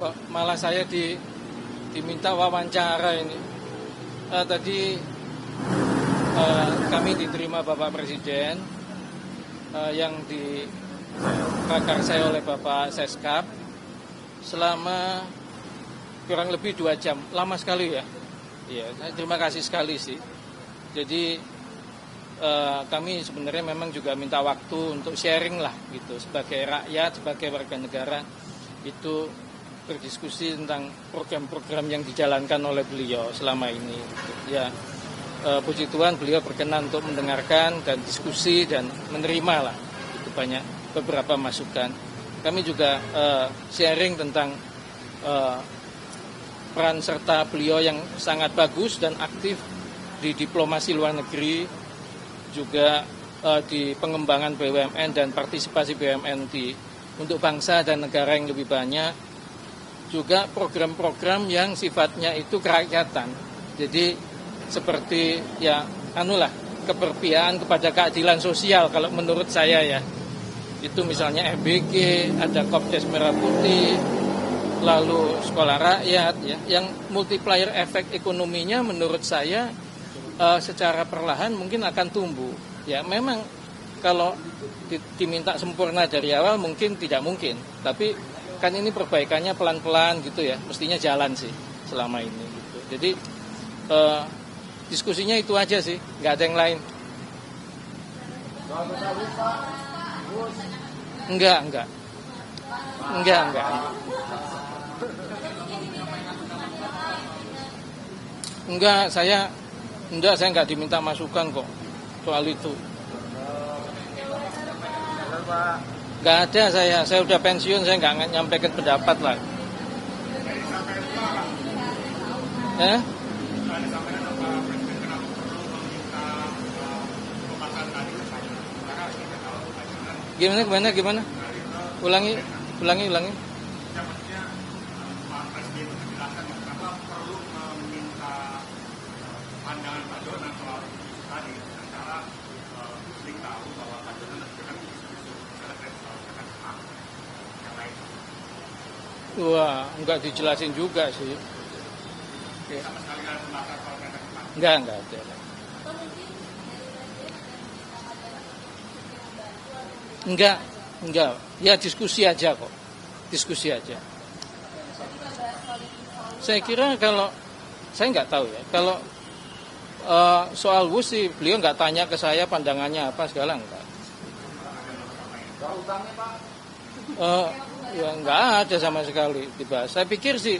Kok malah saya diminta wawancara ini. Tadi kami diterima Bapak Presiden yang diprakarsai oleh Bapak Seskap selama kurang lebih 2 jam. Lama sekali ya. Iya, terima kasih sekali sih. Jadi kami sebenarnya memang juga minta waktu untuk sharing lah gitu, sebagai rakyat, sebagai warga negara itu berdiskusi tentang program-program yang dijalankan oleh beliau selama ini. Ya, puji Tuhan beliau berkenan untuk mendengarkan dan diskusi dan menerima lah itu banyak beberapa masukan. Kami juga sharing tentang peran serta beliau yang sangat bagus dan aktif di diplomasi luar negeri, juga di pengembangan BUMN dan partisipasi BUMN untuk bangsa dan negara yang lebih banyak. Juga program-program yang sifatnya itu kerakyatan. Jadi seperti ya keberpihakan kepada keadilan sosial kalau menurut saya ya. Itu misalnya MBG, ada Kopdes Merah Putih, lalu sekolah rakyat ya, yang multiplier efek ekonominya menurut saya secara perlahan mungkin akan tumbuh. Ya memang kalau diminta sempurna dari awal mungkin tidak mungkin, tapi kan ini perbaikannya pelan-pelan gitu ya, mestinya jalan sih selama ini gitu. Jadi diskusinya itu aja sih, nggak ada yang lain. Enggak. Saya nggak diminta masukan kok soal itu. Nggak ada saya udah pensiun, saya nggak nyampaikan pendapat lah. Gimana? Ulangi. Pandangan Pak Jonan soal tadi antara publik tahu bahwa Pak Jonan kan yang lain. Wah, nggak dijelasin juga sih. Sama sekali nggak ada pembahasan soal kereta. Nggak ada. Enggak. Ya diskusi aja kok. Saya kira kalau saya nggak tahu ya. Kalau soal WUS sih beliau nggak tanya ke saya pandangannya apa segala enggak. Ya nggak ada sama sekali dibahas. Saya pikir sih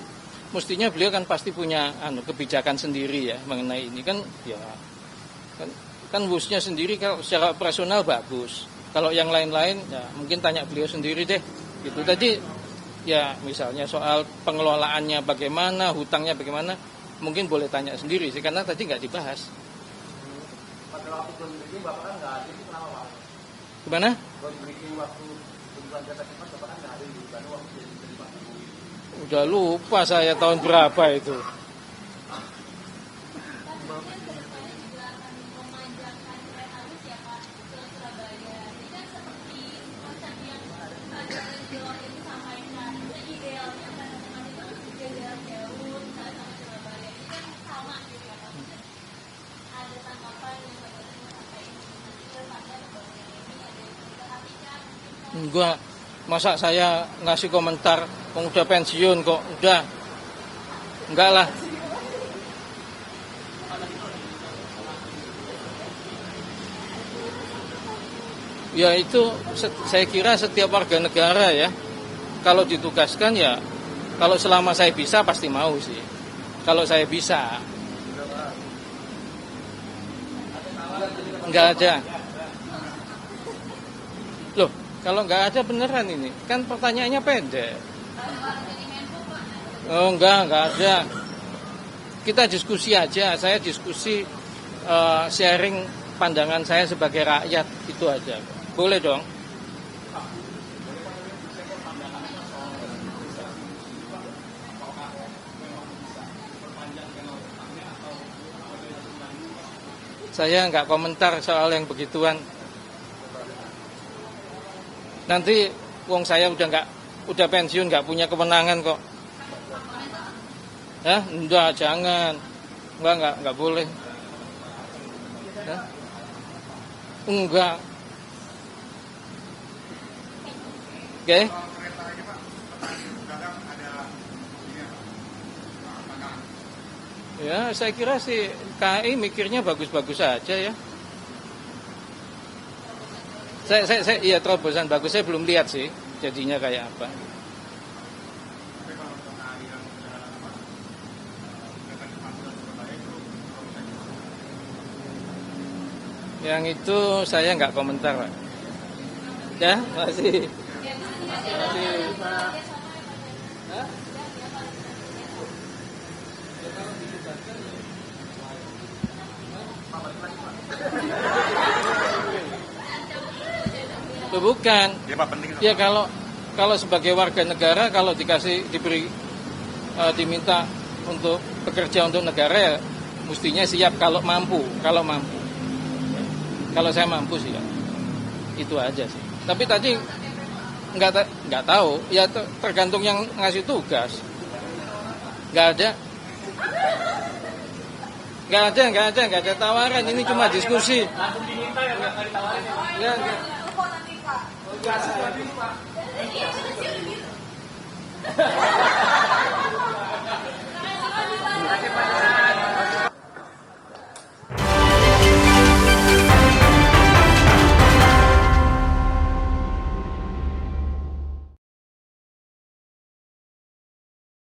mestinya beliau kan pasti punya kebijakan sendiri ya mengenai ini kan ya kan WUS-nya sendiri kalau secara operasional bagus. Kalau yang lain-lain ya mungkin tanya beliau sendiri deh. Gitu tadi ya misalnya soal pengelolaannya bagaimana, hutangnya bagaimana, mungkin boleh tanya sendiri sih karena tadi nggak dibahas. Pada waktu berbikin Bapak kan nggak ada itu kenapa Pak? Gimana? Berbikin waktu kunjungan kereta cepat Bapak kan nggak ada di Bandung waktu jadi Pak Jokowi. Udah lupa saya tahun berapa itu. Enggak, masa saya ngasih komentar udah pensiun kok, udah enggak lah. Ya itu saya kira setiap warga negara ya, kalau ditugaskan ya, kalau selama saya bisa pasti mau sih. Kalau saya bisa, enggak ada. Loh, kalau nggak ada beneran ini, kan pertanyaannya pendek. Oh enggak ada. Kita diskusi aja, saya diskusi sharing pandangan saya sebagai rakyat, itu aja. Boleh dong. Saya nggak komentar soal yang begituan. Nanti wong saya udah pensiun, nggak punya kewenangan kok. Hah? Enggak, jangan. Enggak boleh. Hah? Enggak. Oke. Kereta ini Pak, kadang ada ini apa? Pandangan. Ya, saya kira sih KAI mikirnya bagus-bagus saja ya. Saya iya terobosan bagus, saya belum lihat sih jadinya kayak apa. Tapi kalau untuk KAI yang sudah apa? Kereta cepat dan Surabaya itu terobosan. Yang itu saya nggak komentar, Pak. Ya, masih. Hah? Loh, bukan. Ya Pak, penting. Ya kalau sebagai warga negara kalau diminta untuk bekerja untuk negara ya mestinya siap kalau mampu. Kalau saya mampu sih ya. Itu aja sih. Tapi tadi nggak tahu, ya tergantung yang ngasih tugas. Nggak ada tawaran. Ini cuma diskusi. Langsung diminta ya, nggak ditawarin ya? Ya, enggak. Terima kasih Pak.